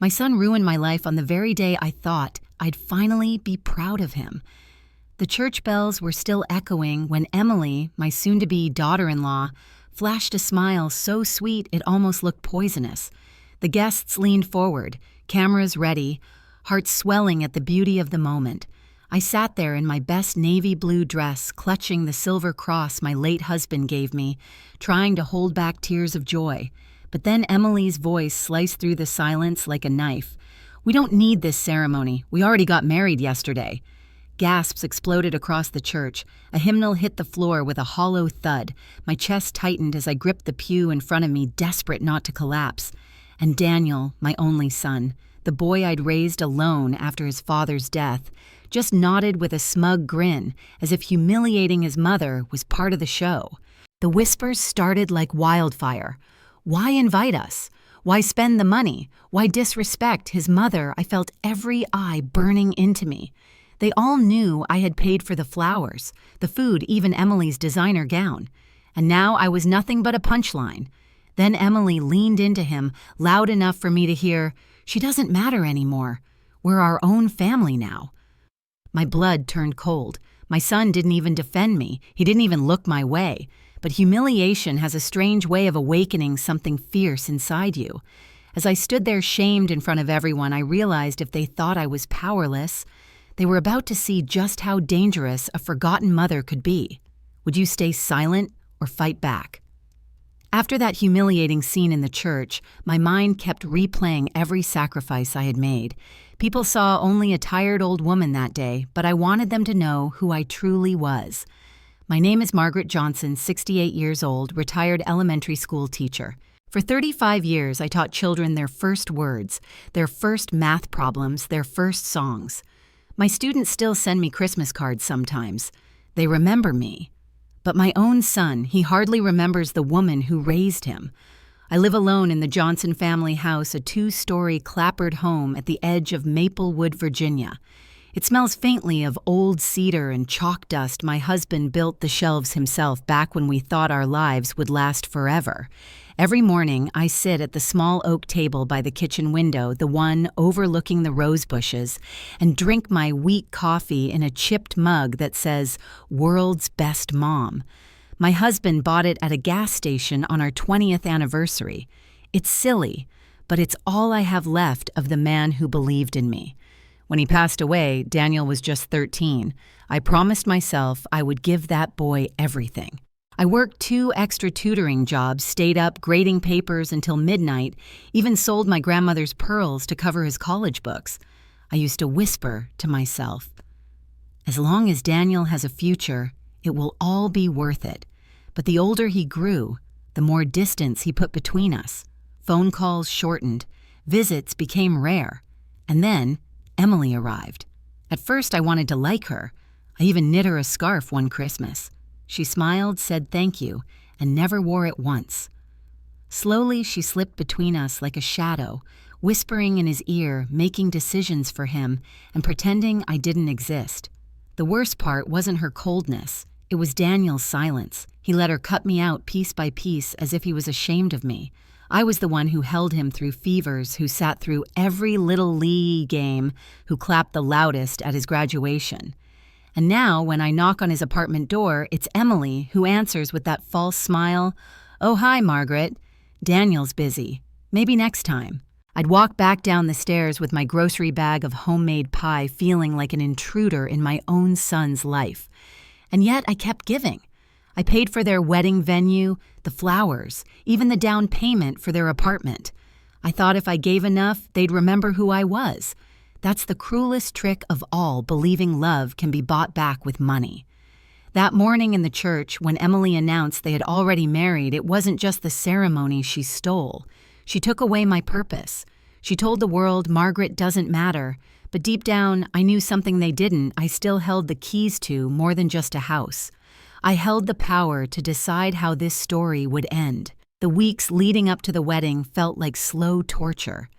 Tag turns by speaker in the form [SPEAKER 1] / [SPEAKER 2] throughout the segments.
[SPEAKER 1] My son ruined my life on the very day I thought I'd finally be proud of him. The church bells were still echoing when Emily, my soon-to-be daughter-in-law, flashed a smile so sweet it almost looked poisonous. The guests leaned forward, cameras ready, hearts swelling at the beauty of the moment. I sat there in my best navy blue dress, clutching the silver cross my late husband gave me, trying to hold back tears of joy. But then Emily's voice sliced through the silence like a knife. "We don't need this ceremony. We already got married yesterday." Gasps exploded across the church. A hymnal hit the floor with a hollow thud. My chest tightened as I gripped the pew in front of me, desperate not to collapse. And Daniel, my only son, the boy I'd raised alone after his father's death, just nodded with a smug grin, as if humiliating his mother was part of the show. The whispers started like wildfire. Why invite us? Why spend the money? Why disrespect his mother? I felt every eye burning into me. They all knew I had paid for the flowers, the food, even Emily's designer gown. And now I was nothing but a punchline. Then Emily leaned into him, loud enough for me to hear, "She doesn't matter anymore. We're our own family now." My blood turned cold. My son didn't even defend me. He didn't even look my way. But humiliation has a strange way of awakening something fierce inside you. As I stood there shamed in front of everyone, I realized if they thought I was powerless, they were about to see just how dangerous a forgotten mother could be. Would you stay silent or fight back? After that humiliating scene in the church, my mind kept replaying every sacrifice I had made. People saw only a tired old woman that day, but I wanted them to know who I truly was. My name is Margaret Johnson, 68 years old, retired elementary school teacher. For 35 years, I taught children their first words, their first math problems, their first songs. My students still send me Christmas cards sometimes. They remember me. But my own son, he hardly remembers the woman who raised him. I live alone in the Johnson family house, a 2-story clapboard home at the edge of Maplewood, Virginia. It smells faintly of old cedar and chalk dust. My husband built the shelves himself back when we thought our lives would last forever. Every morning, I sit at the small oak table by the kitchen window, the one overlooking the rose bushes, and drink my weak coffee in a chipped mug that says, "World's Best Mom." My husband bought it at a gas station on our 20th anniversary. It's silly, but it's all I have left of the man who believed in me. When he passed away, Daniel was just 13. I promised myself I would give that boy everything. I worked 2 extra tutoring jobs, stayed up grading papers until midnight, even sold my grandmother's pearls to cover his college books. I used to whisper to myself, "As long as Daniel has a future, it will all be worth it." But the older he grew, the more distance he put between us. Phone calls shortened, visits became rare, and then Emily arrived. At first I wanted to like her. I even knit her a scarf one Christmas. She smiled, said thank you, and never wore it once. Slowly she slipped between us like a shadow, whispering in his ear, making decisions for him, and pretending I didn't exist. The worst part wasn't her coldness. It was Daniel's silence. He let her cut me out piece by piece as if he was ashamed of me. I was the one who held him through fevers, who sat through every little league game, who clapped the loudest at his graduation. And now, when I knock on his apartment door, it's Emily who answers with that false smile. "Oh, hi, Margaret. Daniel's busy. Maybe next time." I'd walk back down the stairs with my grocery bag of homemade pie, feeling like an intruder in my own son's life. And yet I kept giving. I paid for their wedding venue, the flowers, even the down payment for their apartment. I thought if I gave enough, they'd remember who I was. That's the cruelest trick of all, believing love can be bought back with money. That morning in the church, when Emily announced they had already married, it wasn't just the ceremony she stole. She took away my purpose. She told the world Margaret doesn't matter, but deep down, I knew something they didn't. I still held the keys to more than just a house. I held the power to decide how this story would end. The weeks leading up to the wedding felt like slow torture.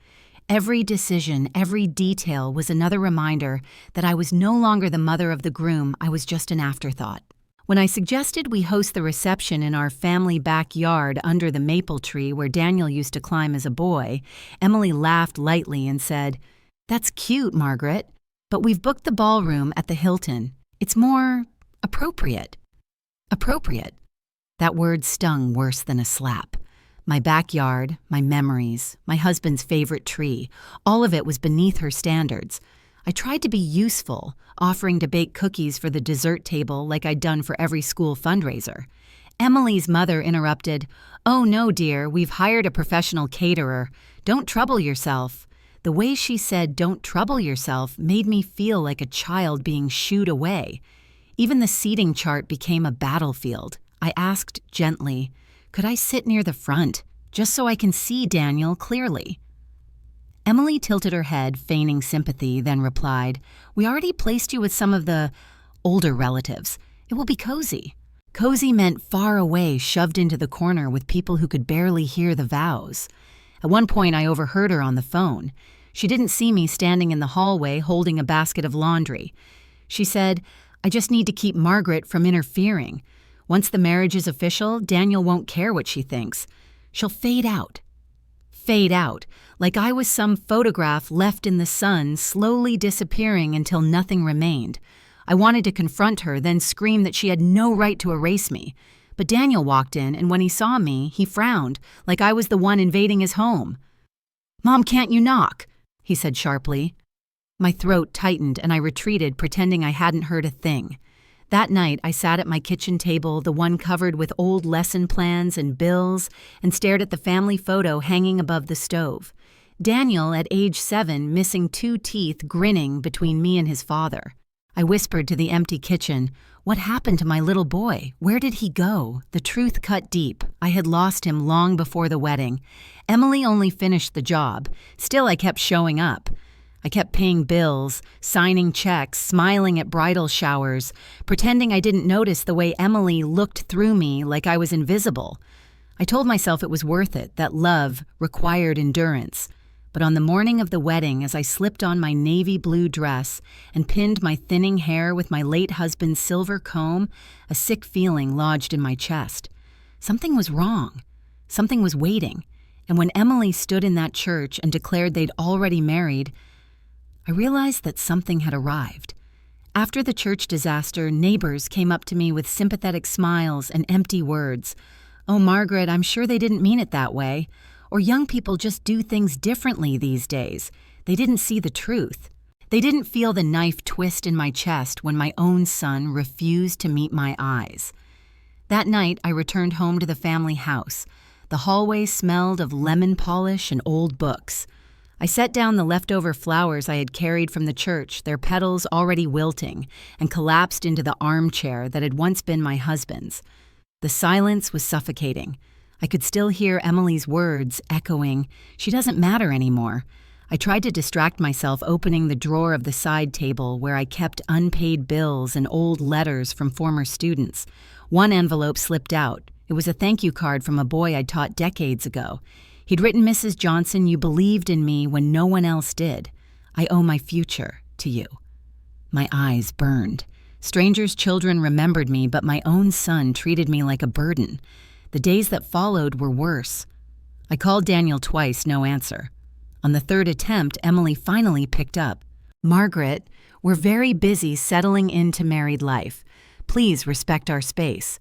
[SPEAKER 1] Every decision, every detail was another reminder that I was no longer the mother of the groom. I was just an afterthought. When I suggested we host the reception in our family backyard under the maple tree where Daniel used to climb as a boy, Emily laughed lightly and said, "That's cute, Margaret, but we've booked the ballroom at the Hilton. It's more appropriate." Appropriate. That word stung worse than a slap. My backyard, my memories, my husband's favorite tree, all of it was beneath her standards. I tried to be useful, offering to bake cookies for the dessert table like I'd done for every school fundraiser. Emily's mother interrupted, "Oh no, dear, we've hired a professional caterer. Don't trouble yourself." The way she said, "Don't trouble yourself," made me feel like a child being shooed away. Even the seating chart became a battlefield. I asked gently, "Could I sit near the front, just so I can see Daniel clearly?" Emily tilted her head, feigning sympathy, then replied, "We already placed you with some of the older relatives. It will be cozy." Cozy meant far away, shoved into the corner with people who could barely hear the vows. At one point, I overheard her on the phone. She didn't see me standing in the hallway holding a basket of laundry. She said, "I just need to keep Margaret from interfering. Once the marriage is official, Daniel won't care what she thinks. She'll fade out." Fade out, like I was some photograph left in the sun, slowly disappearing until nothing remained. I wanted to confront her, then scream that she had no right to erase me. But Daniel walked in, and when he saw me, he frowned, like I was the one invading his home. "Mom, can't you knock?" he said sharply. My throat tightened, and I retreated, pretending I hadn't heard a thing. That night, I sat at my kitchen table, the one covered with old lesson plans and bills, and stared at the family photo hanging above the stove. Daniel, at age 7, missing 2 teeth, grinning between me and his father. I whispered to the empty kitchen, "What happened to my little boy? Where did he go?" The truth cut deep. I had lost him long before the wedding. Emily only finished the job. Still, I kept showing up. I kept paying bills, signing checks, smiling at bridal showers, pretending I didn't notice the way Emily looked through me like I was invisible. I told myself it was worth it, that love required endurance. But on the morning of the wedding, as I slipped on my navy blue dress and pinned my thinning hair with my late husband's silver comb, a sick feeling lodged in my chest. Something was wrong. Something was waiting. And when Emily stood in that church and declared they'd already married, I realized that something had arrived. After the church disaster, neighbors came up to me with sympathetic smiles and empty words. "Oh, Margaret, I'm sure they didn't mean it that way." Or young people just do things differently these days. They didn't see the truth. They didn't feel the knife twist in my chest when my own son refused to meet my eyes. That night, I returned home to the family house. The hallway smelled of lemon polish and old books. I set down the leftover flowers I had carried from the church, their petals already wilting, and collapsed into the armchair that had once been my husband's. The silence was suffocating. I could still hear Emily's words echoing, "She doesn't matter anymore." I tried to distract myself opening the drawer of the side table where I kept unpaid bills and old letters from former students. One envelope slipped out. It was a thank you card from a boy I'd taught decades ago. He'd written, "Mrs. Johnson, you believed in me when no one else did. I owe my future to you." My eyes burned. Strangers' children remembered me, but my own son treated me like a burden. The days that followed were worse. I called Daniel twice, no answer. On the 3rd attempt, Emily finally picked up. "Margaret, we're very busy settling into married life. Please respect our space."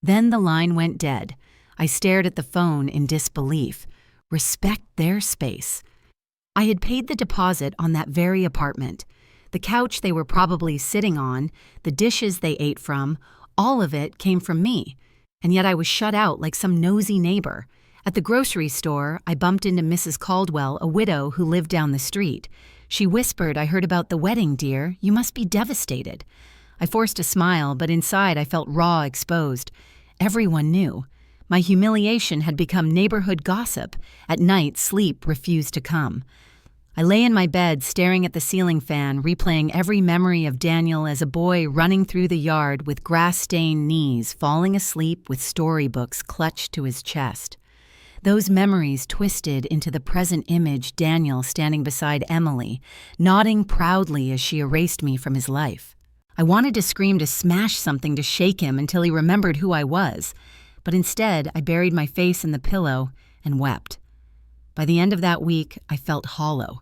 [SPEAKER 1] Then the line went dead. I stared at the phone in disbelief. Respect their space. I had paid the deposit on that very apartment. The couch they were probably sitting on, the dishes they ate from, all of it came from me. And yet I was shut out like some nosy neighbor. At the grocery store, I bumped into Mrs. Caldwell, a widow who lived down the street. She whispered, "I heard about the wedding, dear. You must be devastated." I forced a smile, but inside I felt raw, exposed. Everyone knew. My humiliation had become neighborhood gossip. At night, sleep refused to come. I lay in my bed, staring at the ceiling fan, replaying every memory of Daniel as a boy running through the yard with grass-stained knees, falling asleep with storybooks clutched to his chest. Those memories twisted into the present image, Daniel standing beside Emily, nodding proudly as she erased me from his life. I wanted to scream to smash something to shake him until he remembered who I was, but instead I buried my face in the pillow and wept. By the end of that week, I felt hollow.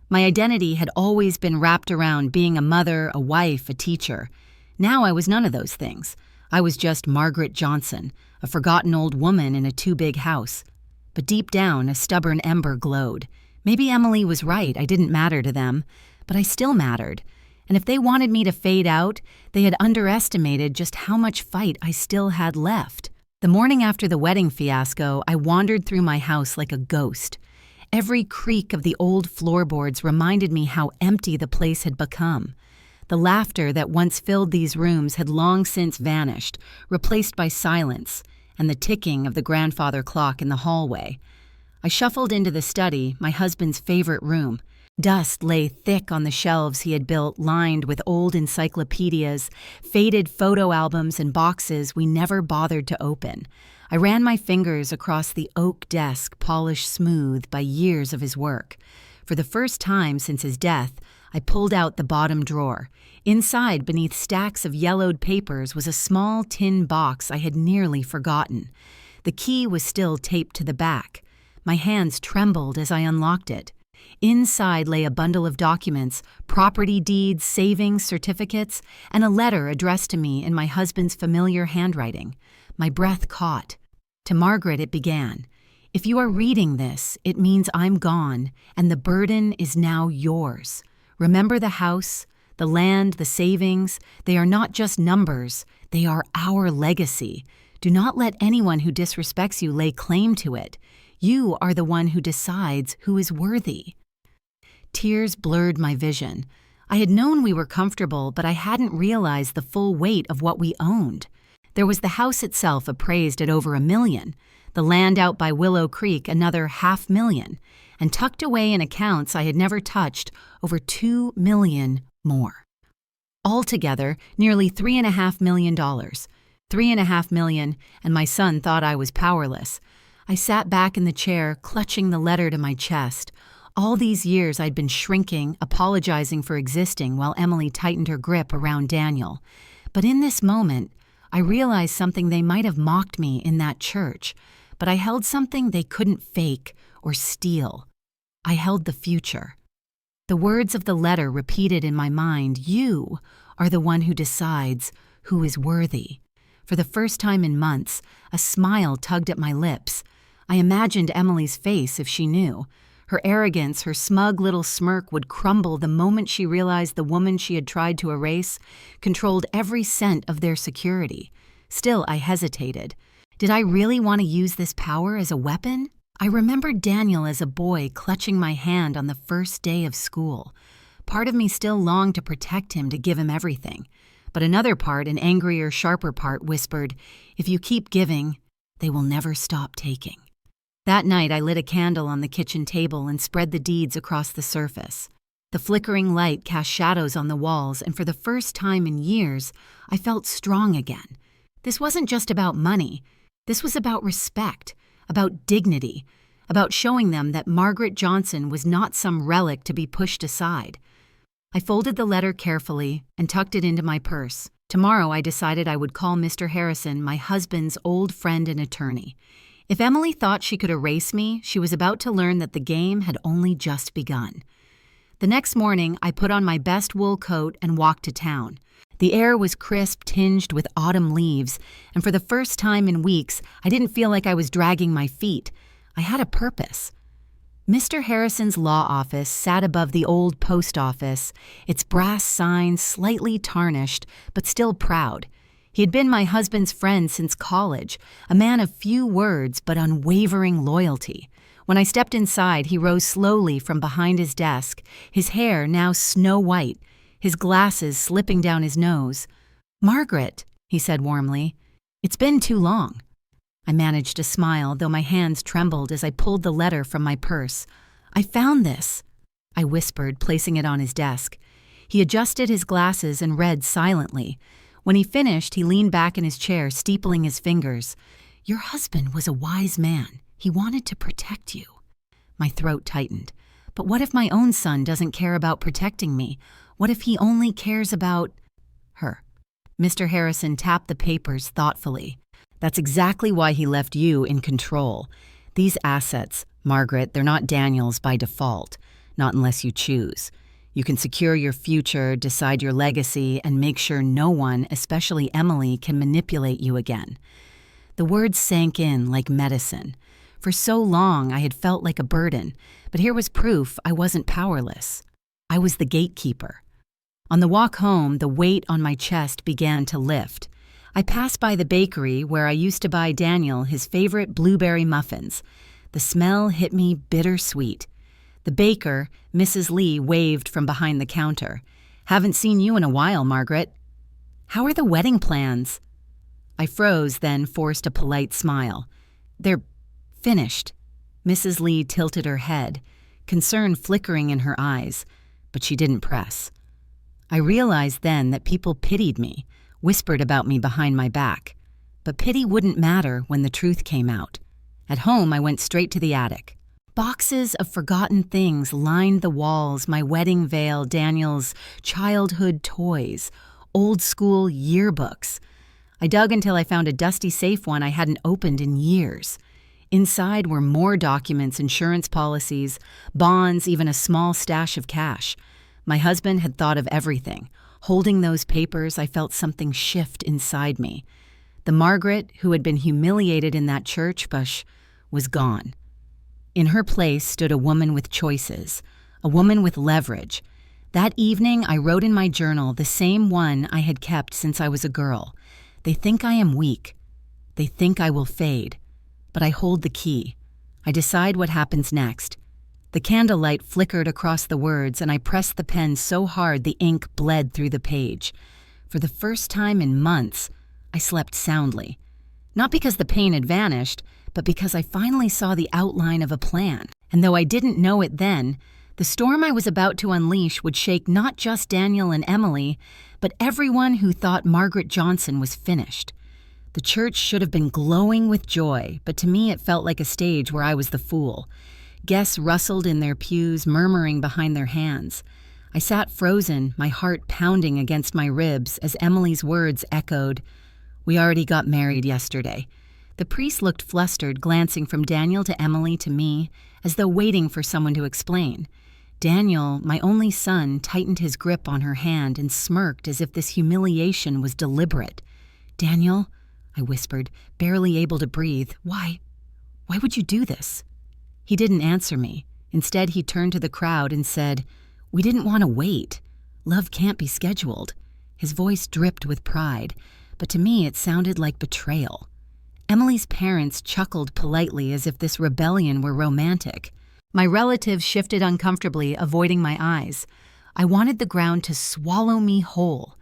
[SPEAKER 1] My identity had always been wrapped around being a mother, a wife, a teacher. Now I was none of those things. I was just Margaret Johnson, a forgotten old woman in a too-big house. But deep down, a stubborn ember glowed. Maybe Emily was right, I didn't matter to them, but I still mattered. And if they wanted me to fade out, they had underestimated just how much fight I still had left. The morning after the wedding fiasco, I wandered through my house like a ghost. Every creak of the old floorboards reminded me how empty the place had become. The laughter that once filled these rooms had long since vanished, replaced by silence and the ticking of the grandfather clock in the hallway. I shuffled into the study, my husband's favorite room. Dust lay thick on the shelves he had built, lined with old encyclopedias, faded photo albums, and boxes we never bothered to open. I ran my fingers across the oak desk, polished smooth by years of his work. For the first time since his death, I pulled out the bottom drawer. Inside, beneath stacks of yellowed papers, was a small tin box I had nearly forgotten. The key was still taped to the back. My hands trembled as I unlocked it. Inside lay a bundle of documents, property deeds, savings, certificates, and a letter addressed to me in my husband's familiar handwriting. My breath caught. To Margaret it began. If you are reading this, it means I'm gone, and the burden is now yours. Remember the house, the land, the savings. They are not just numbers. They are our legacy. Do not let anyone who disrespects you lay claim to it. You are the one who decides who is worthy. Tears blurred my vision. I had known we were comfortable, but I hadn't realized the full weight of what we owned. There was the house itself appraised at over $1 million, the land out by Willow Creek another $500,000, and tucked away in accounts I had never touched over $2 million more. Altogether, nearly $3.5 million. $3.5 million, and my son thought I was powerless. I sat back in the chair, clutching the letter to my chest. All these years I'd been shrinking, apologizing for existing while Emily tightened her grip around Daniel. But in this moment, I realized something. They might have mocked me in that church, but I held something they couldn't fake or steal. I held the future. The words of the letter repeated in my mind. You are the one who decides who is worthy. For the first time in months, a smile tugged at my lips. I imagined Emily's face if she knew. Her arrogance, her smug little smirk would crumble the moment she realized the woman she had tried to erase controlled every cent of their security. Still, I hesitated. Did I really want to use this power as a weapon? I remembered Daniel as a boy clutching my hand on the first day of school. Part of me still longed to protect him, to give him everything. But another part, an angrier, sharper part, whispered, if you keep giving, they will never stop taking. That night, I lit a candle on the kitchen table and spread the deeds across the surface. The flickering light cast shadows on the walls, and for the first time in years, I felt strong again. This wasn't just about money. This was about respect, about dignity, about showing them that Margaret Johnson was not some relic to be pushed aside. I folded the letter carefully and tucked it into my purse. Tomorrow, I decided I would call Mr. Harrison, my husband's old friend and attorney. If Emily thought she could erase me, she was about to learn that the game had only just begun. The next morning, I put on my best wool coat and walked to town. The air was crisp, tinged with autumn leaves, and for the first time in weeks, I didn't feel like I was dragging my feet. I had a purpose. Mr. Harrison's law office sat above the old post office, its brass sign slightly tarnished, but still proud. He had been my husband's friend since college, a man of few words but unwavering loyalty. When I stepped inside, he rose slowly from behind his desk, his hair now snow white, his glasses slipping down his nose. "Margaret," he said warmly, "it's been too long." I managed to smile, though my hands trembled as I pulled the letter from my purse. "I found this," I whispered, placing it on his desk. He adjusted his glasses and read silently. When he finished, he leaned back in his chair, steepling his fingers. "Your husband was a wise man. He wanted to protect you." My throat tightened. But what if my own son doesn't care about protecting me? What if he only cares about her. Mr. Harrison tapped the papers thoughtfully. That's exactly why he left you in control. These assets, Margaret, they're not Daniel's by default, not unless you choose. You can secure your future, decide your legacy, and make sure no one, especially Emily, can manipulate you again. The words sank in like medicine. For so long, I had felt like a burden, but here was proof I wasn't powerless. I was the gatekeeper. On the walk home, the weight on my chest began to lift. I passed by the bakery where I used to buy Daniel his favorite blueberry muffins. The smell hit me bittersweet. The baker, Mrs. Lee, waved from behind the counter. "Haven't seen you in a while, Margaret." "How are the wedding plans?" I froze, then forced a polite smile. "They're finished." Mrs. Lee tilted her head, concern flickering in her eyes, but she didn't press. I realized then that people pitied me, whispered about me behind my back. But pity wouldn't matter when the truth came out. At home, I went straight to the attic. Boxes of forgotten things lined the walls, my wedding veil, Daniel's childhood toys, old-school yearbooks. I dug until I found a dusty safe one I hadn't opened in years. Inside were more documents, insurance policies, bonds, even a small stash of cash. My husband had thought of everything. Holding those papers, I felt something shift inside me. The Margaret who had been humiliated in that church bush was gone. In her place stood a woman with choices, a woman with leverage. That evening, I wrote in my journal the same one I had kept since I was a girl. They think I am weak. They think I will fade. But I hold the key. I decide what happens next. The candlelight flickered across the words, and I pressed the pen so hard the ink bled through the page. For the first time in months, I slept soundly. Not because the pain had vanished, but because I finally saw the outline of a plan. And though I didn't know it then, the storm I was about to unleash would shake not just Daniel and Emily, but everyone who thought Margaret Johnson was finished. The church should have been glowing with joy, but to me it felt like a stage where I was the fool. Guests rustled in their pews, murmuring behind their hands. I sat frozen, my heart pounding against my ribs as Emily's words echoed, "We already got married yesterday." The priest looked flustered, glancing from Daniel to Emily to me, as though waiting for someone to explain. Daniel, my only son, tightened his grip on her hand and smirked as if this humiliation was deliberate. "Daniel," I whispered, barely able to breathe, Why would you do this?" He didn't answer me. Instead, he turned to the crowd and said, "We didn't want to wait. Love can't be scheduled." His voice dripped with pride, but to me it sounded like betrayal. Emily's parents chuckled politely as if this rebellion were romantic. My relatives shifted uncomfortably, avoiding my eyes. I wanted the ground to swallow me whole.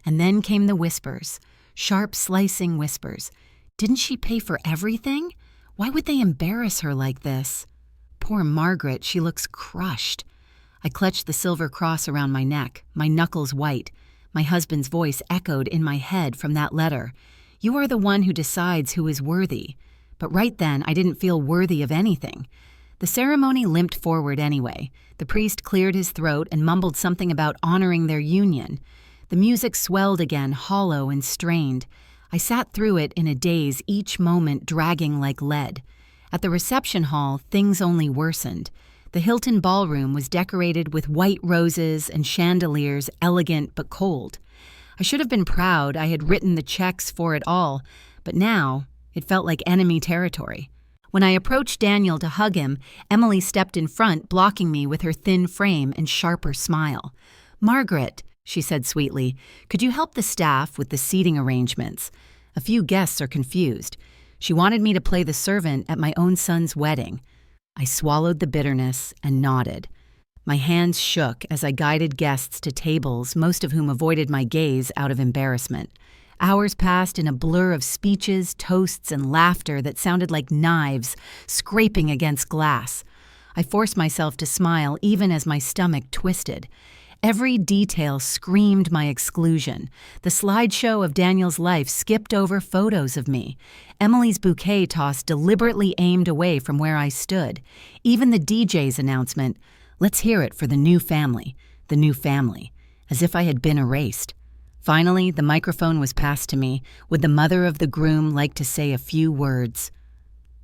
[SPEAKER 1] And then came the whispers, sharp, slicing whispers. Didn't she pay for everything? Why would they embarrass her like this? Poor Margaret, she looks crushed. I clutched the silver cross around my neck, my knuckles white. My husband's voice echoed in my head from that letter. "You are the one who decides who is worthy." But right then, I didn't feel worthy of anything. The ceremony limped forward anyway. The priest cleared his throat and mumbled something about honoring their union. The music swelled again, hollow and strained. I sat through it in a daze, each moment dragging like lead. At the reception hall, things only worsened. The Hilton ballroom was decorated with white roses and chandeliers, elegant but cold. I should have been proud I had written the checks for it all, but now it felt like enemy territory. When I approached Daniel to hug him, Emily stepped in front, blocking me with her thin frame and sharper smile. "Margaret," she said sweetly, "could you help the staff with the seating arrangements? A few guests are confused." She wanted me to play the servant at my own son's wedding. I swallowed the bitterness and nodded. My hands shook as I guided guests to tables, most of whom avoided my gaze out of embarrassment. Hours passed in a blur of speeches, toasts, and laughter that sounded like knives scraping against glass. I forced myself to smile even as my stomach twisted. Every detail screamed my exclusion. The slideshow of Daniel's life skipped over photos of me. Emily's bouquet toss deliberately aimed away from where I stood. Even the DJ's announcement, "Let's hear it for the new family," as if I had been erased. Finally, the microphone was passed to me. Would the mother of the groom like to say a few words?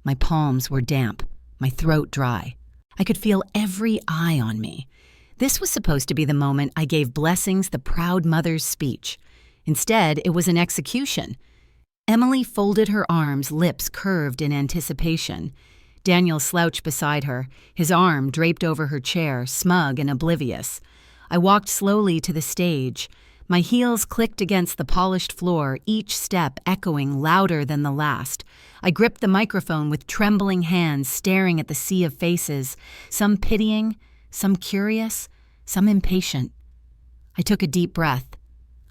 [SPEAKER 1] My palms were damp, my throat dry. I could feel every eye on me. This was supposed to be the moment I gave blessings the proud mother's speech. Instead, it was an execution. Emily folded her arms, lips curved in anticipation. Daniel slouched beside her, his arm draped over her chair, smug and oblivious. I walked slowly to the stage. My heels clicked against the polished floor, each step echoing louder than the last. I gripped the microphone with trembling hands, staring at the sea of faces, some pitying, some curious, some impatient. I took a deep breath.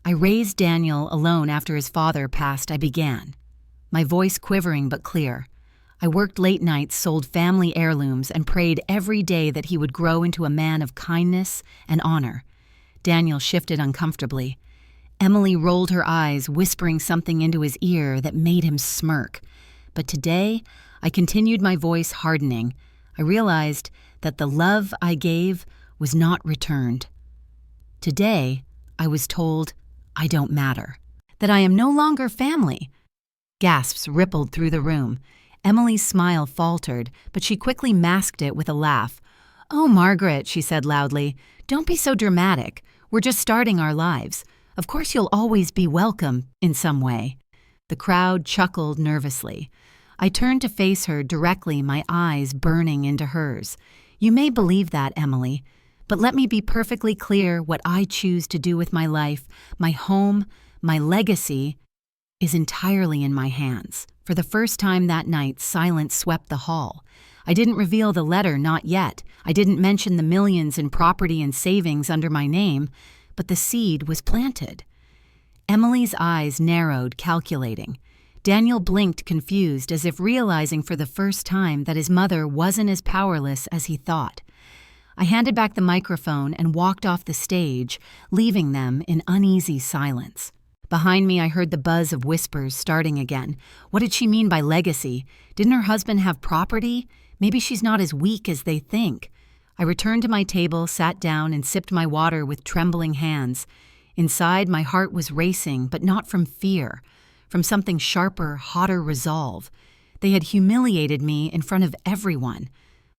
[SPEAKER 1] I raised Daniel alone after his father passed. I began, my voice quivering but clear. I worked late nights, sold family heirlooms, and prayed every day that he would grow into a man of kindness and honor. Daniel shifted uncomfortably. Emily rolled her eyes, whispering something into his ear that made him smirk. But today, I continued, my voice hardening. I realized that the love I gave was not returned. Today, I was told I don't matter, that I am no longer family. Gasps rippled through the room. Emily's smile faltered, but she quickly masked it with a laugh. "Oh, Margaret," she said loudly, "don't be so dramatic. We're just starting our lives. Of course you'll always be welcome in some way." The crowd chuckled nervously. I turned to face her directly, my eyes burning into hers. "You may believe that, Emily, but let me be perfectly clear what I choose to do with my life, my home, my legacy, is entirely in my hands." For the first time that night, silence swept the hall. I didn't reveal the letter, not yet. I didn't mention the millions in property and savings under my name, but the seed was planted. Emily's eyes narrowed, calculating. Daniel blinked, confused, as if realizing for the first time that his mother wasn't as powerless as he thought. I handed back the microphone and walked off the stage, leaving them in uneasy silence. Behind me, I heard the buzz of whispers starting again. What did she mean by legacy? Didn't her husband have property? Maybe she's not as weak as they think. I returned to my table, sat down, and sipped my water with trembling hands. Inside, my heart was racing, but not from fear, from something sharper, hotter resolve. They had humiliated me in front of everyone,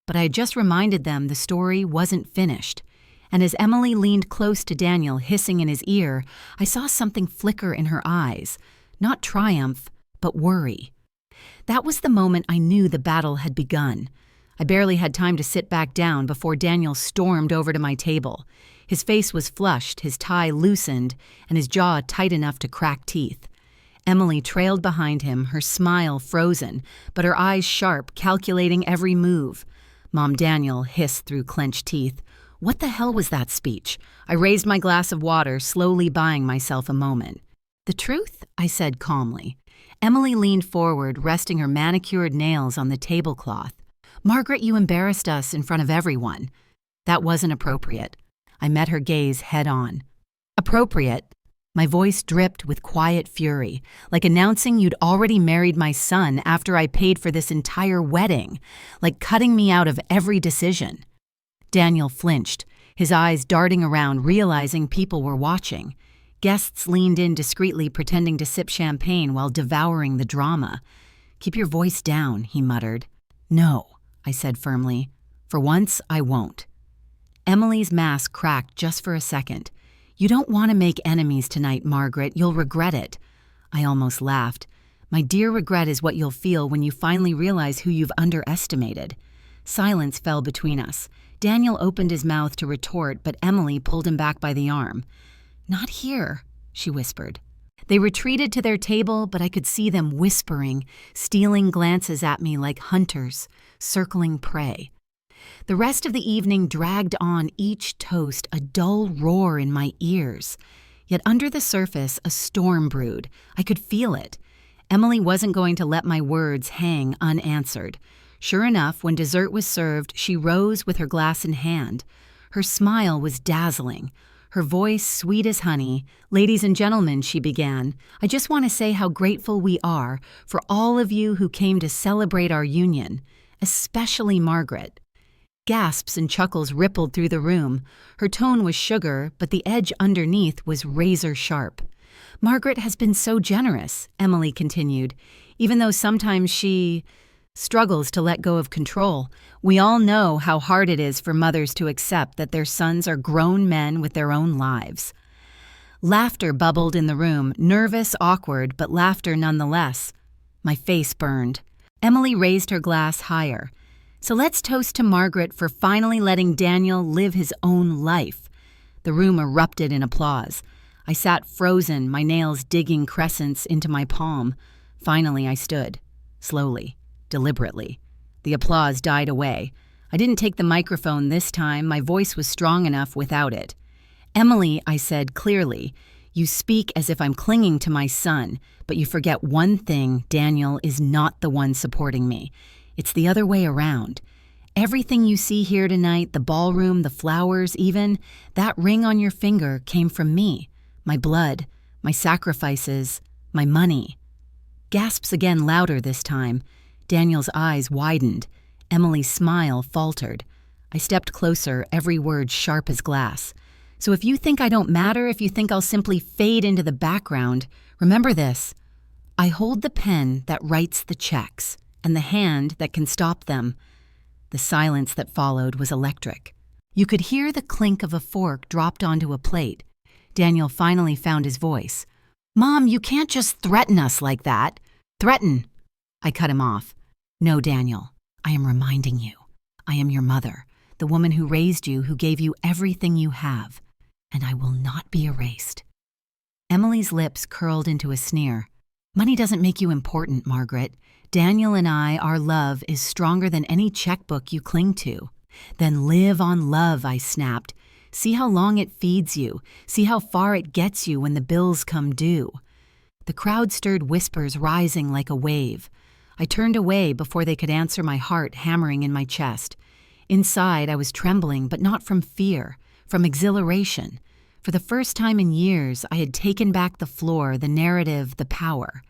[SPEAKER 1] but I had just reminded them the story wasn't finished. And as Emily leaned close to Daniel, hissing in his ear, I saw something flicker in her eyes. Not triumph, but worry. That was the moment I knew the battle had begun. I barely had time to sit back down before Daniel stormed over to my table. His face was flushed, his tie loosened, and his jaw tight enough to crack teeth. Emily trailed behind him, her smile frozen, but her eyes sharp, calculating every move. Mom Daniel hissed through clenched teeth. What the hell was that speech? I raised my glass of water, slowly buying myself a moment. "The truth?" I said calmly. Emily leaned forward, resting her manicured nails on the tablecloth. "Margaret, you embarrassed us in front of everyone." That wasn't appropriate. I met her gaze head on. "Appropriate?" My voice dripped with quiet fury, like announcing you'd already married my son after I paid for this entire wedding, like cutting me out of every decision. Daniel flinched, his eyes darting around, realizing people were watching. Guests leaned in discreetly, pretending to sip champagne while devouring the drama. "Keep your voice down," he muttered. "No," I said firmly. "For once, I won't." Emily's mask cracked just for a second. "You don't want to make enemies tonight, Margaret. You'll regret it." I almost laughed. "My dear, regret is what you'll feel when you finally realize who you've underestimated." Silence fell between us. Daniel opened his mouth to retort, but Emily pulled him back by the arm. "Not here," she whispered. They retreated to their table, but I could see them whispering, stealing glances at me like hunters, circling prey. The rest of the evening dragged on, each toast a dull roar in my ears. Yet under the surface, a storm brewed. I could feel it. Emily wasn't going to let my words hang unanswered. Sure enough, when dessert was served, she rose with her glass in hand. Her smile was dazzling. Her voice sweet as honey. "Ladies and gentlemen," she began, "I just want to say how grateful we are for all of you who came to celebrate our union, especially Margaret." Gasps and chuckles rippled through the room. Her tone was sugar, but the edge underneath was razor sharp. Margaret has been so generous, Emily continued, even though sometimes she struggles to let go of control. We all know how hard it is for mothers to accept that their sons are grown men with their own lives. Laughter bubbled in the room, nervous, awkward, but laughter nonetheless. My face burned. Emily raised her glass higher. So let's toast to Margaret for finally letting Daniel live his own life. The room erupted in applause. I sat frozen, my nails digging crescents into my palm. Finally, I stood. Slowly, deliberately. The applause died away. I didn't take the microphone this time. My voice was strong enough without it. Emily, I said clearly, you speak as if I'm clinging to my son, but you forget one thing: Daniel is not the one supporting me. It's the other way around. Everything you see here tonight, the ballroom, the flowers even, that ring on your finger came from me. My blood, my sacrifices, my money. Gasps again, louder this time. Daniel's eyes widened. Emily's smile faltered. I stepped closer, every word sharp as glass. So if you think I don't matter, if you think I'll simply fade into the background, remember this. I hold the pen that writes the checks and the hand that can stop them. The silence that followed was electric. You could hear the clink of a fork dropped onto a plate. Daniel finally found his voice. Mom, you can't just threaten us like that. Threaten. I cut him off. No, Daniel, I am reminding you. I am your mother, the woman who raised you, who gave you everything you have. And I will not be erased. Emily's lips curled into a sneer. Money doesn't make you important, Margaret. Daniel and I, our love is stronger than any checkbook you cling to. Then live on love, I snapped. See how long it feeds you. See how far it gets you when the bills come due. The crowd stirred whispers rising like a wave. I turned away before they could answer my heart hammering in my chest. Inside, I was trembling, but not from fear. From exhilaration. For the first time in years, I had taken back the floor, the narrative, the power.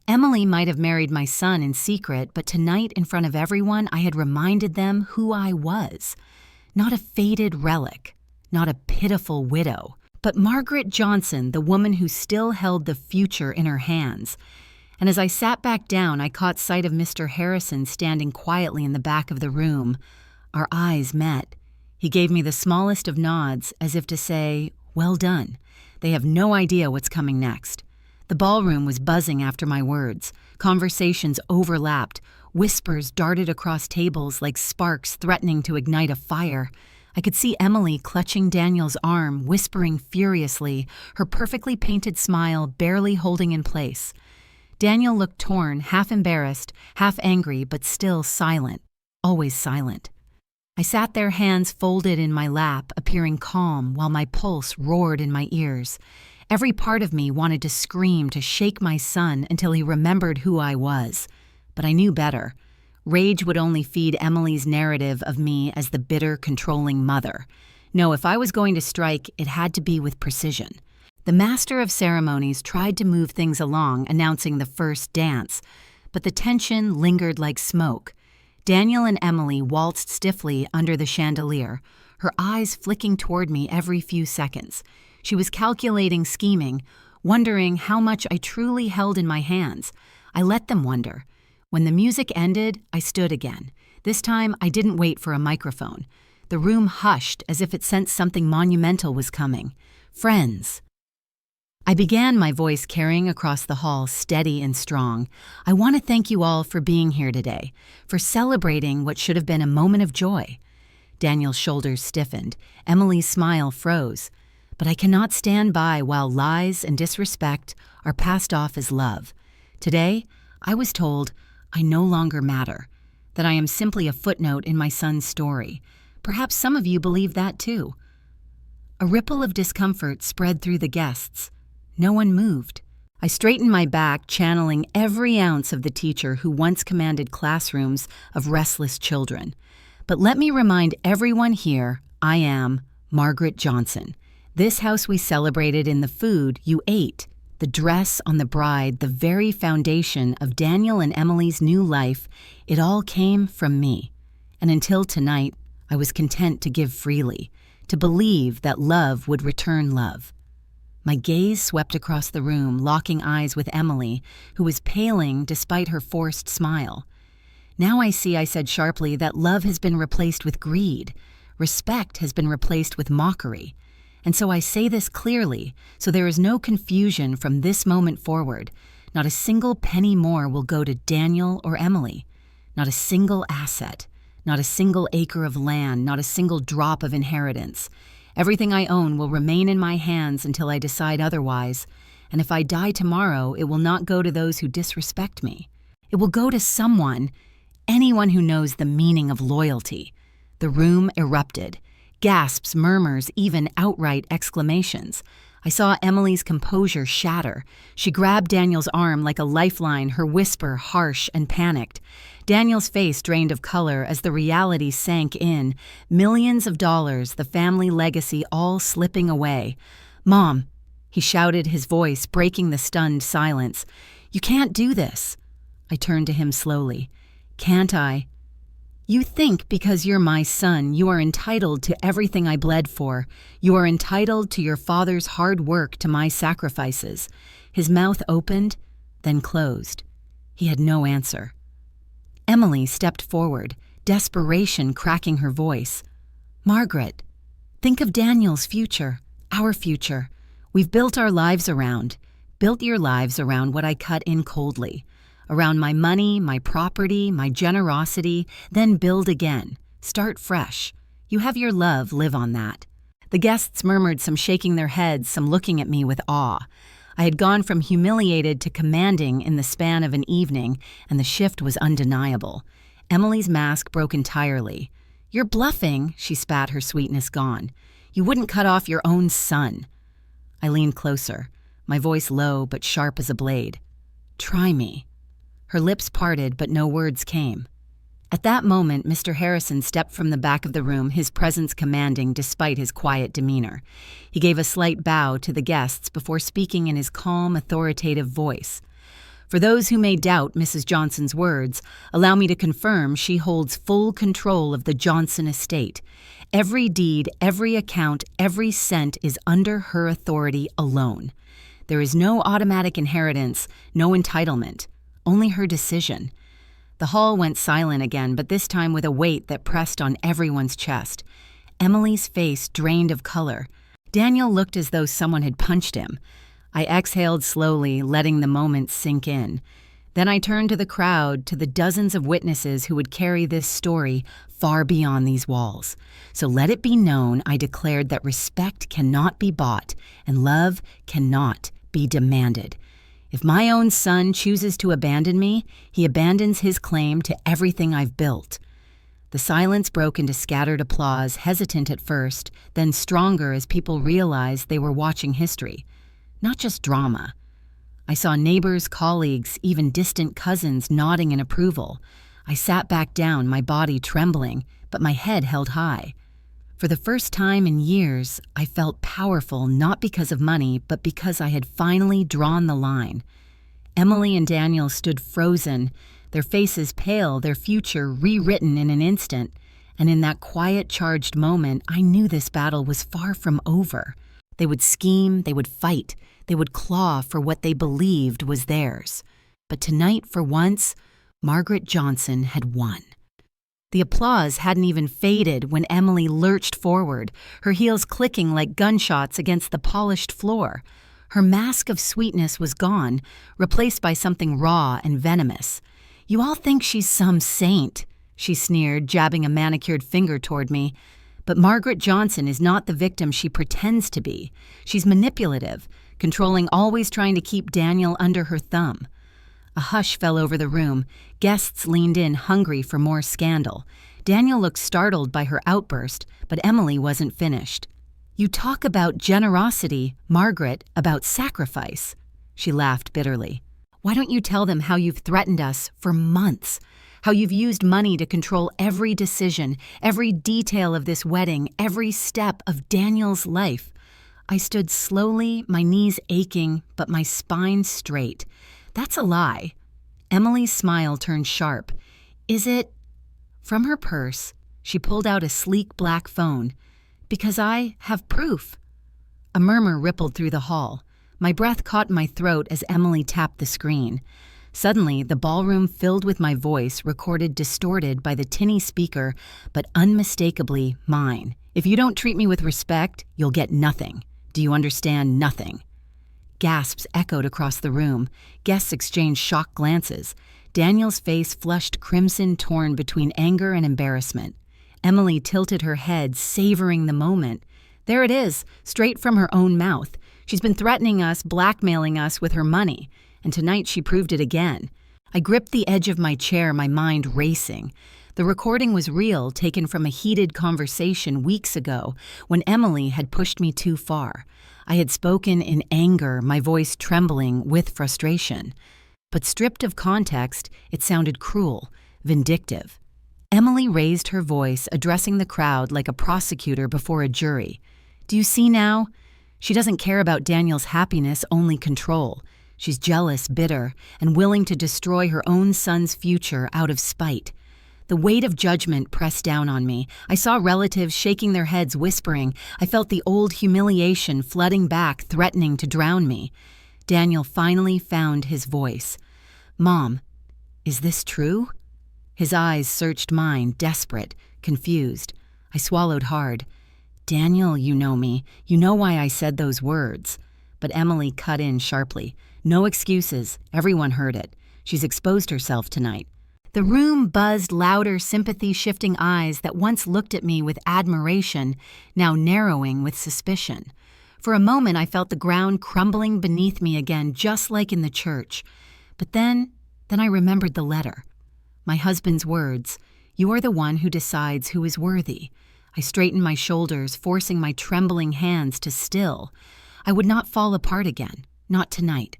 [SPEAKER 1] Emily might have married my son in secret, but tonight, in front of everyone, I had reminded them who I was. Not a faded relic, not a pitiful widow, but Margaret Johnson, the woman who still held the future in her hands. And as I sat back down, I caught sight of Mr. Harrison standing quietly in the back of the room. Our eyes met. He gave me the smallest of nods, as if to say, well done. They have no idea what's coming next. The ballroom was buzzing after my words. Conversations overlapped. Whispers darted across tables like sparks threatening to ignite a fire. I could see Emily clutching Daniel's arm, whispering furiously, her perfectly painted smile barely holding in place. Daniel looked torn, half embarrassed, half angry, but still silent. Always silent. I sat there, hands folded in my lap, appearing calm while my pulse roared in my ears. Every part of me wanted to scream, to shake my son until he remembered who I was. But I knew better. Rage would only feed Emily's narrative of me as the bitter, controlling mother. No, if I was going to strike, it had to be with precision. The master of ceremonies tried to move things along, announcing the first dance, but the tension lingered like smoke. Daniel and Emily waltzed stiffly under the chandelier, her eyes flicking toward me every few seconds. She was calculating, scheming, wondering how much I truly held in my hands. I let them wonder. When the music ended, I stood again. This time, I didn't wait for a microphone. The room hushed as if it sensed something monumental was coming. Friends. I began, my voice carrying across the hall, steady and strong. I want to thank you all for being here today, for celebrating what should have been a moment of joy. Daniel's shoulders stiffened. Emily's smile froze. But I cannot stand by while lies and disrespect are passed off as love. Today, I was told I no longer matter, that I am simply a footnote in my son's story. Perhaps some of you believe that too. A ripple of discomfort spread through the guests. No one moved. I straightened my back, channeling every ounce of the teacher who once commanded classrooms of restless children. But let me remind everyone here, I am Margaret Johnson. This house we celebrated in the food you ate, the dress on the bride, the very foundation of Daniel and Emily's new life, it all came from me. And until tonight, I was content to give freely, to believe that love would return love. My gaze swept across the room, locking eyes with Emily, who was paling despite her forced smile. "Now I see," I said sharply, "that love has been replaced with greed. Respect has been replaced with mockery. And so I say this clearly, so there is no confusion from this moment forward. Not a single penny more will go to Daniel or Emily. Not a single asset. Not a single acre of land. Not a single drop of inheritance. Everything I own will remain in my hands until I decide otherwise, and if I die tomorrow, it will not go to those who disrespect me. It will go to someone, anyone who knows the meaning of loyalty." The room erupted. Gasps, murmurs, even outright exclamations. I saw Emily's composure shatter. She grabbed Daniel's arm like a lifeline, her whisper harsh and panicked. Daniel's face drained of color as the reality sank in. Millions of dollars, the family legacy all slipping away. "Mom," he shouted, his voice breaking the stunned silence. "You can't do this." I turned to him slowly. "Can't I? You think because you're my son, you are entitled to everything I bled for. You are entitled to your father's hard work, to my sacrifices." His mouth opened, then closed. He had no answer. Emily stepped forward, desperation cracking her voice. "Margaret, think of Daniel's future, our future. We've built our lives around, built your lives around what I cut in coldly. Around my money, my property, my generosity, then build again. Start fresh. You have your love, live on that." The guests murmured, some shaking their heads, some looking at me with awe. I had gone from humiliated to commanding in the span of an evening, and the shift was undeniable. Emily's mask broke entirely. "You're bluffing," she spat, her sweetness gone. "You wouldn't cut off your own son." I leaned closer, my voice low but sharp as a blade. "Try me." Her lips parted, but no words came. At that moment, Mr. Harrison stepped from the back of the room, his presence commanding despite his quiet demeanor. He gave a slight bow to the guests before speaking in his calm, authoritative voice. "For those who may doubt Mrs. Johnson's words, allow me to confirm she holds full control of the Johnson estate. Every deed, every account, every cent is under her authority alone. There is no automatic inheritance, no entitlement. Only her decision." The hall went silent again, but this time with a weight that pressed on everyone's chest. Emily's face drained of color. Daniel looked as though someone had punched him. I exhaled slowly, letting the moment sink in. Then I turned to the crowd, to the dozens of witnesses who would carry this story far beyond these walls. "So let it be known," I declared, "that respect cannot be bought, and love cannot be demanded. If my own son chooses to abandon me, he abandons his claim to everything I've built." The silence broke into scattered applause, hesitant at first, then stronger as people realized they were watching history, not just drama. I saw neighbors, colleagues, even distant cousins nodding in approval. I sat back down, my body trembling, but my head held high. For the first time in years, I felt powerful, not because of money, but because I had finally drawn the line. Emily and Daniel stood frozen, their faces pale, their future rewritten in an instant. And in that quiet, charged moment, I knew this battle was far from over. They would scheme, they would fight, they would claw for what they believed was theirs. But tonight, for once, Margaret Johnson had won. The applause hadn't even faded when Emily lurched forward, her heels clicking like gunshots against the polished floor. Her mask of sweetness was gone, replaced by something raw and venomous. "You all think she's some saint," she sneered, jabbing a manicured finger toward me. "But Margaret Johnson is not the victim she pretends to be. She's manipulative, controlling, always trying to keep Daniel under her thumb." A hush fell over the room. Guests leaned in, hungry for more scandal. Daniel looked startled by her outburst, but Emily wasn't finished. "You talk about generosity, Margaret, about sacrifice." She laughed bitterly. "Why don't you tell them how you've threatened us for months? How you've used money to control every decision, every detail of this wedding, every step of Daniel's life?" I stood slowly, my knees aching, but my spine straight. "That's a lie." Emily's smile turned sharp. "Is it?" From her purse, she pulled out a sleek black phone. "Because I have proof." A murmur rippled through the hall. My breath caught in my throat as Emily tapped the screen. Suddenly, the ballroom filled with my voice, recorded distorted by the tinny speaker, but unmistakably mine. If you don't treat me with respect, you'll get nothing. Do you understand? Nothing. Gasps echoed across the room. Guests exchanged shocked glances. Daniel's face flushed crimson, torn between anger and embarrassment. Emily tilted her head, savoring the moment. There it is, straight from her own mouth. She's been threatening us, blackmailing us with her money, and tonight she proved it again. I gripped the edge of my chair, my mind racing. The recording was real, taken from a heated conversation weeks ago when Emily had pushed me too far. I had spoken in anger, my voice trembling with frustration. But stripped of context, it sounded cruel, vindictive. Emily raised her voice, addressing the crowd like a prosecutor before a jury. Do you see now? She doesn't care about Daniel's happiness, only control. She's jealous, bitter, and willing to destroy her own son's future out of spite. The weight of judgment pressed down on me. I saw relatives shaking their heads, whispering. I felt the old humiliation flooding back, threatening to drown me. Daniel finally found his voice. Mom, is this true? His eyes searched mine, desperate, confused. I swallowed hard. Daniel, you know me. You know why I said those words. But Emily cut in sharply. No excuses. Everyone heard it. She's exposed herself tonight. The room buzzed louder, sympathy-shifting eyes that once looked at me with admiration, now narrowing with suspicion. For a moment, I felt the ground crumbling beneath me again, just like in the church. But then I remembered the letter. My husband's words, "You are the one who decides who is worthy." I straightened my shoulders, forcing my trembling hands to still. I would not fall apart again, not tonight.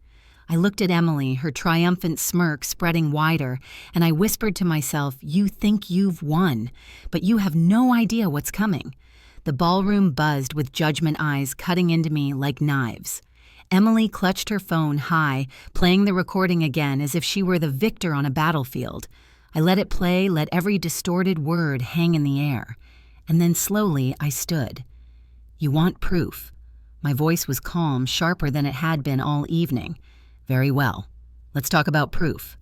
[SPEAKER 1] I looked at Emily, her triumphant smirk spreading wider, and I whispered to myself, you think you've won, but you have no idea what's coming. The ballroom buzzed with judgment eyes cutting into me like knives. Emily clutched her phone high, playing the recording again as if she were the victor on a battlefield. I let it play, let every distorted word hang in the air. And then slowly I stood. You want proof? My voice was calm, sharper than it had been all evening. Very well. Let's talk about proof.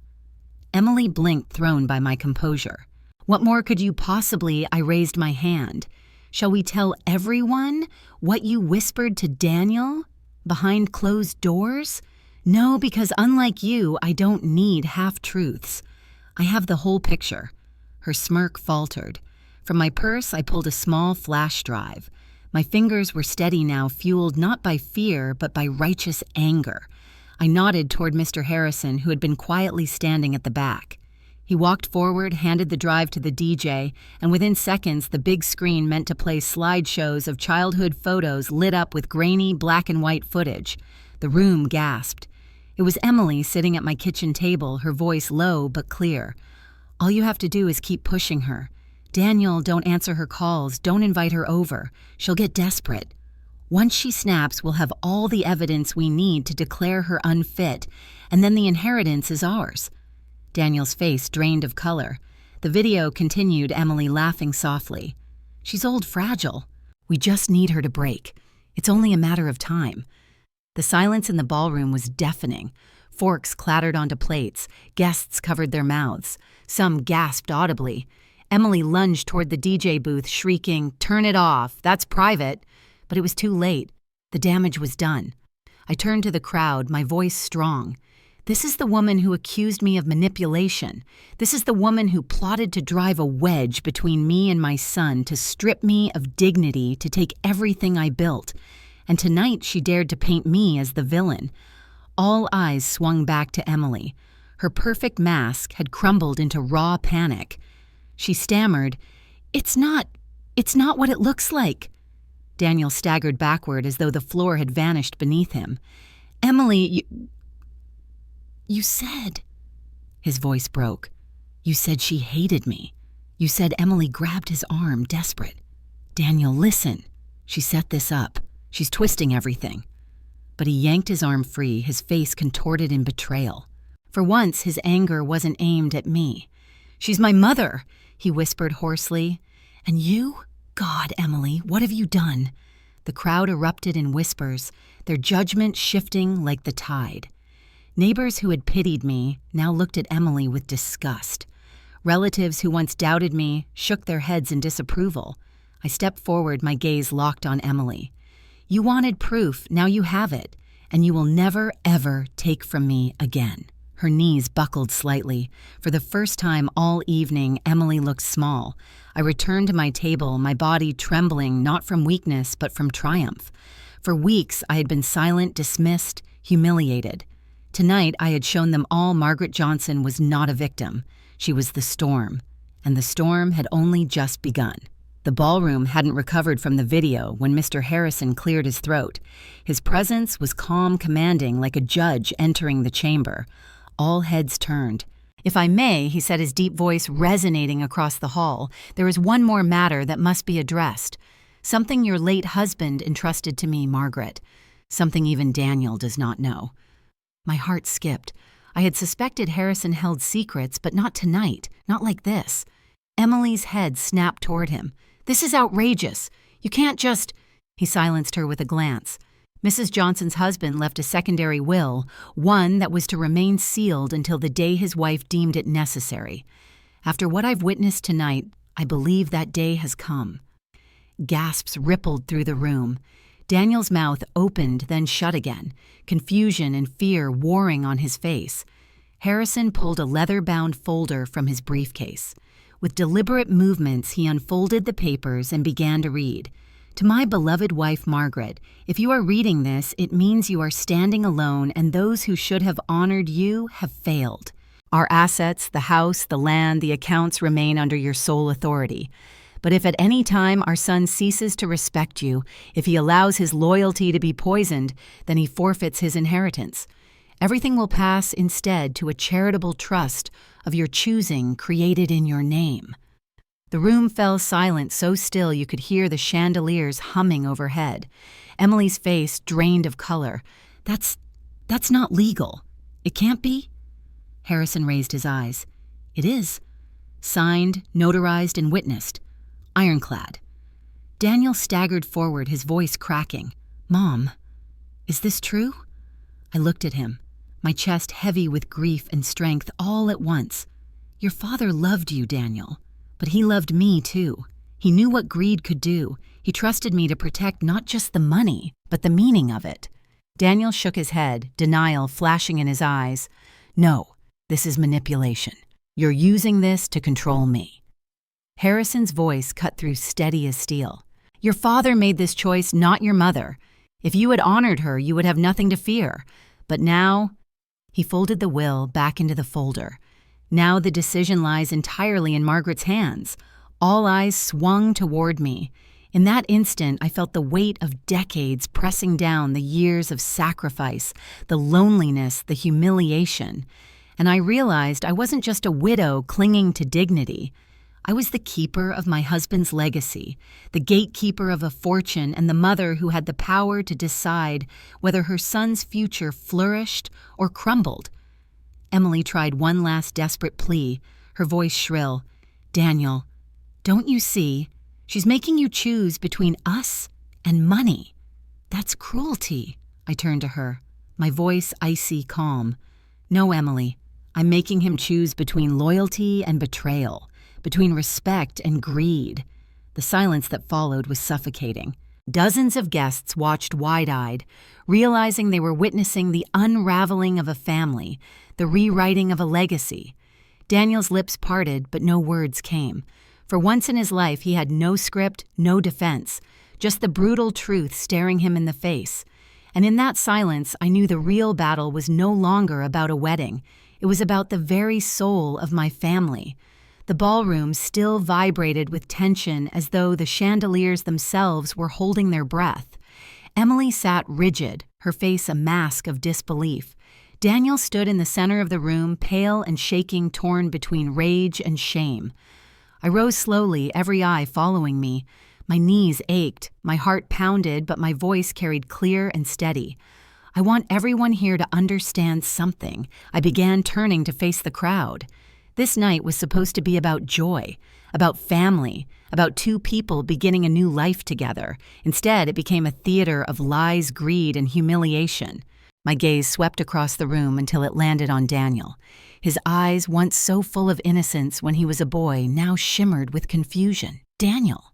[SPEAKER 1] Emily blinked, thrown by my composure. What more could you possibly? I raised my hand. Shall we tell everyone what you whispered to Daniel? Behind closed doors? No, because unlike you, I don't need half-truths. I have the whole picture. Her smirk faltered. From my purse, I pulled a small flash drive. My fingers were steady now, fueled not by fear, but by righteous anger. I nodded toward Mr. Harrison, who had been quietly standing at the back. He walked forward, handed the drive to the DJ, and within seconds, the big screen meant to play slideshows of childhood photos lit up with grainy black and white footage. The room gasped. It was Emily sitting at my kitchen table, her voice low but clear. All you have to do is keep pushing her. Daniel, don't answer her calls. Don't invite her over. She'll get desperate. Once she snaps, we'll have all the evidence we need to declare her unfit, and then the inheritance is ours. Daniel's face drained of color. The video continued, Emily laughing softly. She's old fragile. We just need her to break. It's only a matter of time. The silence in the ballroom was deafening. Forks clattered onto plates. Guests covered their mouths. Some gasped audibly. Emily lunged toward the DJ booth, shrieking, "Turn it off. That's private." But it was too late. The damage was done. I turned to the crowd, my voice strong. This is the woman who accused me of manipulation. This is the woman who plotted to drive a wedge between me and my son, to strip me of dignity, to take everything I built. And tonight she dared to paint me as the villain. All eyes swung back to Emily. Her perfect mask had crumbled into raw panic. She stammered, It's not what it looks like." Daniel staggered backward as though the floor had vanished beneath him. "Emily, you said..." His voice broke. "You said she hated me. You said..." Emily grabbed his arm, desperate. "Daniel, listen. She set this up. She's twisting everything." But he yanked his arm free, his face contorted in betrayal. For once, his anger wasn't aimed at me. "She's my mother," he whispered hoarsely. "And you? God, Emily, what have you done?" The crowd erupted in whispers, their judgment shifting like the tide. Neighbors who had pitied me now looked at Emily with disgust. Relatives who once doubted me shook their heads in disapproval. I stepped forward, my gaze locked on Emily. You wanted proof, now you have it, and you will never, ever take from me again. Her knees buckled slightly. For the first time all evening, Emily looked small. I returned to my table, my body trembling not from weakness but from triumph. For weeks I had been silent, dismissed, humiliated. Tonight I had shown them all Margaret Johnson was not a victim. She was the storm, and the storm had only just begun. The ballroom hadn't recovered from the video when Mr. Harrison cleared his throat. His presence was calm, commanding, like a judge entering the chamber. All heads turned. "If I may," he said, his deep voice resonating across the hall, "there is one more matter that must be addressed. Something your late husband entrusted to me, Margaret. Something even Daniel does not know." My heart skipped. I had suspected Harrison held secrets, but not tonight, not like this. Emily's head snapped toward him. "This is outrageous. You can't just—" He silenced her with a glance. Mrs. Johnson's husband left a secondary will, one that was to remain sealed until the day his wife deemed it necessary. After what I've witnessed tonight, I believe that day has come. Gasps rippled through the room. Daniel's mouth opened, then shut again, confusion and fear warring on his face. Harrison pulled a leather-bound folder from his briefcase. With deliberate movements, he unfolded the papers and began to read. "To my beloved wife, Margaret, if you are reading this, it means you are standing alone and those who should have honored you have failed. Our assets, the house, the land, the accounts remain under your sole authority. But if at any time our son ceases to respect you, if he allows his loyalty to be poisoned, then he forfeits his inheritance. Everything will pass instead to a charitable trust of your choosing created in your name." The room fell silent, so still you could hear the chandeliers humming overhead. Emily's face drained of color. That's not legal. It can't be?" Harrison raised his eyes. "It is. Signed, notarized, and witnessed. Ironclad." Daniel staggered forward, his voice cracking. "Mom, is this true?" I looked at him, my chest heavy with grief and strength all at once. "Your father loved you, Daniel, but he loved me too. He knew what greed could do. He trusted me to protect not just the money, but the meaning of it." Daniel shook his head, denial flashing in his eyes. "No, this is manipulation. You're using this to control me." Harrison's voice cut through steady as steel. "Your father made this choice, not your mother. If you had honored her, you would have nothing to fear. But now—" He folded the will back into the folder. "Now the decision lies entirely in Margaret's hands." All eyes swung toward me. In that instant, I felt the weight of decades pressing down the years of sacrifice, the loneliness, the humiliation. And I realized I wasn't just a widow clinging to dignity. I was the keeper of my husband's legacy, the gatekeeper of a fortune, and the mother who had the power to decide whether her son's future flourished or crumbled. Emily tried one last desperate plea, her voice shrill. "Daniel, don't you see? She's making you choose between us and money. That's cruelty." I turned to her, my voice icy calm. "No, Emily, I'm making him choose between loyalty and betrayal, between respect and greed." The silence that followed was suffocating. Dozens of guests watched wide-eyed, realizing they were witnessing the unraveling of a family, the rewriting of a legacy. Daniel's lips parted, but no words came. For once in his life, he had no script, no defense, just the brutal truth staring him in the face. And in that silence, I knew the real battle was no longer about a wedding. It was about the very soul of my family. The ballroom still vibrated with tension as though the chandeliers themselves were holding their breath. Emily sat rigid, her face a mask of disbelief. Daniel stood in the center of the room, pale and shaking, torn between rage and shame. I rose slowly, every eye following me. My knees ached, my heart pounded, but my voice carried clear and steady. "I want everyone here to understand something." I began, turning to face the crowd. This night was supposed to be about joy, about family, about two people beginning a new life together. Instead, it became a theater of lies, greed, and humiliation. My gaze swept across the room until it landed on Daniel. His eyes, once so full of innocence when he was a boy, now shimmered with confusion. "Daniel,"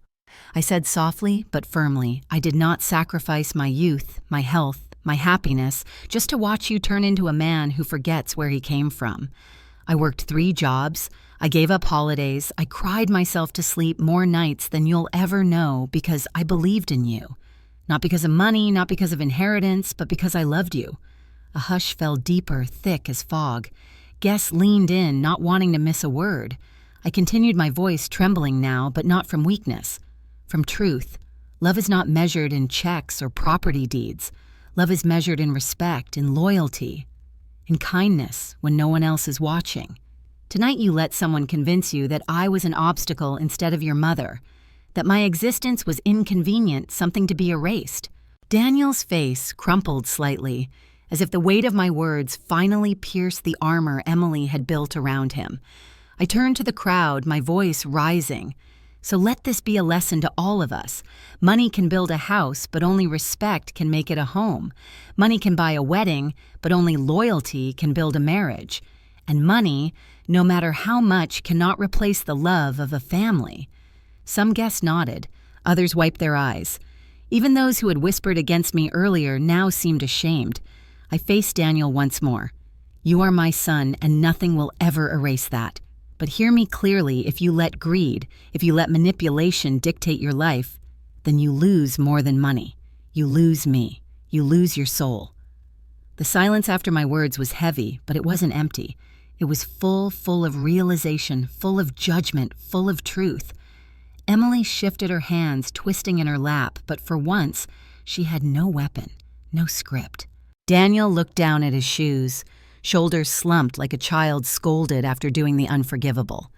[SPEAKER 1] I said softly but firmly, "I did not sacrifice my youth, my health, my happiness, just to watch you turn into a man who forgets where he came from. I worked 3 jobs, I gave up holidays, I cried myself to sleep more nights than you'll ever know because I believed in you. Not because of money, not because of inheritance, but because I loved you." A hush fell deeper, thick as fog. Guests leaned in, not wanting to miss a word. I continued, my voice trembling now, but not from weakness, from truth. Love is not measured in checks or property deeds. Love is measured in respect, in loyalty, in kindness when no one else is watching. Tonight you let someone convince you that I was an obstacle instead of your mother, that my existence was inconvenient, something to be erased. Daniel's face crumpled slightly, as if the weight of my words finally pierced the armor Emily had built around him. I turned to the crowd, my voice rising. "So let this be a lesson to all of us. Money can build a house, but only respect can make it a home. Money can buy a wedding, but only loyalty can build a marriage. And money, no matter how much, cannot replace the love of a family." Some guests nodded, others wiped their eyes. Even those who had whispered against me earlier now seemed ashamed. I faced Daniel once more. "You are my son, and nothing will ever erase that. But hear me clearly, if you let greed, if you let manipulation dictate your life, then you lose more than money. You lose me. You lose your soul." The silence after my words was heavy, but it wasn't empty. It was full of realization, full of judgment, full of truth. Emily shifted her hands, twisting in her lap, but for once, she had no weapon, no script. Daniel looked down at his shoes, shoulders slumped like a child scolded after doing the unforgivable.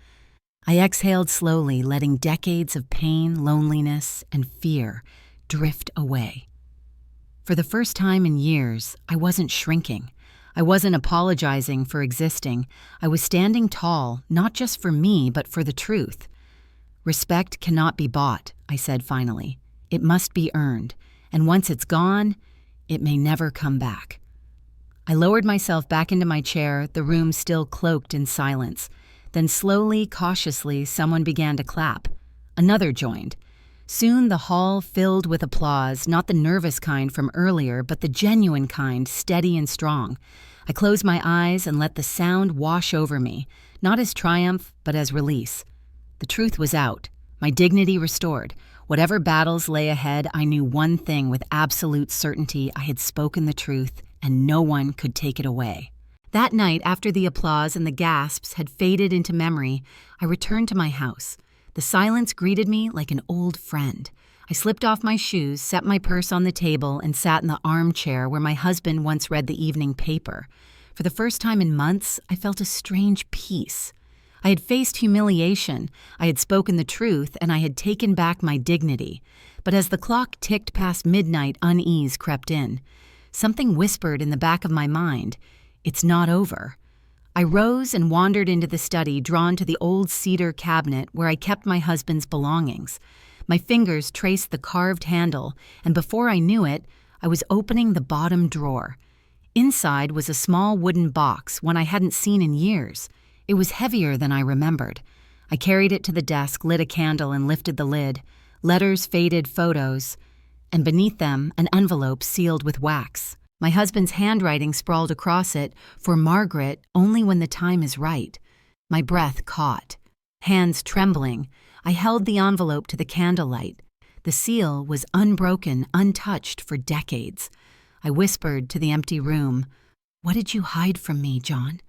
[SPEAKER 1] I exhaled slowly, letting decades of pain, loneliness, and fear drift away. For the first time in years, I wasn't shrinking. I wasn't apologizing for existing. I was standing tall, not just for me, but for the truth. "Respect cannot be bought," I said finally. "It must be earned, and once it's gone, it may never come back." I lowered myself back into my chair, the room still cloaked in silence. Then slowly, cautiously, someone began to clap. Another joined. Soon the hall filled with applause, not the nervous kind from earlier, but the genuine kind, steady and strong. I closed my eyes and let the sound wash over me, not as triumph, but as release. The truth was out, my dignity restored. Whatever battles lay ahead, I knew one thing with absolute certainty: I had spoken the truth, and no one could take it away. That night, after the applause and the gasps had faded into memory, I returned to my house. The silence greeted me like an old friend. I slipped off my shoes, set my purse on the table, and sat in the armchair where my husband once read the evening paper. For the first time in months, I felt a strange peace. I had faced humiliation, I had spoken the truth, and I had taken back my dignity. But as the clock ticked past midnight, unease crept in. Something whispered in the back of my mind, "It's not over." I rose and wandered into the study, drawn to the old cedar cabinet where I kept my husband's belongings. My fingers traced the carved handle, and before I knew it, I was opening the bottom drawer. Inside was a small wooden box, one I hadn't seen in years. It was heavier than I remembered. I carried it to the desk, lit a candle, and lifted the lid. Letters, faded photos, and beneath them, an envelope sealed with wax. My husband's handwriting sprawled across it, "For Margaret, only when the time is right." My breath caught. Hands trembling, I held the envelope to the candlelight. The seal was unbroken, untouched for decades. I whispered to the empty room, "What did you hide from me, John?"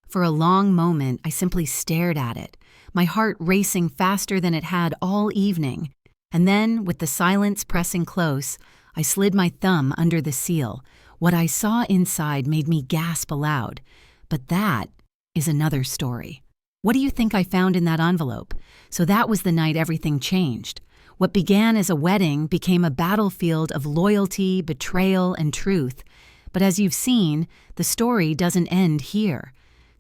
[SPEAKER 1] For a long moment, I simply stared at it, my heart racing faster than it had all evening. And then, with the silence pressing close, I slid my thumb under the seal. What I saw inside made me gasp aloud. But that is another story. What do you think I found in that envelope? So that was the night everything changed. What began as a wedding became a battlefield of loyalty, betrayal, and truth. But as you've seen, the story doesn't end here.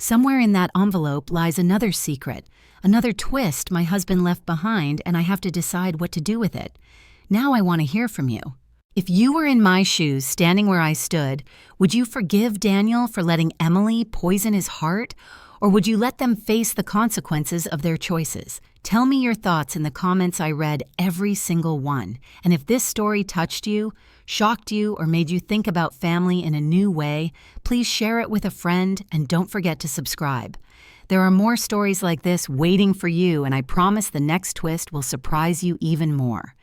[SPEAKER 1] Somewhere in that envelope lies another secret, another twist my husband left behind, and I have to decide what to do with it. Now I want to hear from you. If you were in my shoes, standing where I stood, would you forgive Daniel for letting Emily poison his heart? Or would you let them face the consequences of their choices? Tell me your thoughts in the comments. I read every single one. And if this story touched you, shocked you, or made you think about family in a new way, please share it with a friend and don't forget to subscribe. There are more stories like this waiting for you, and I promise the next twist will surprise you even more.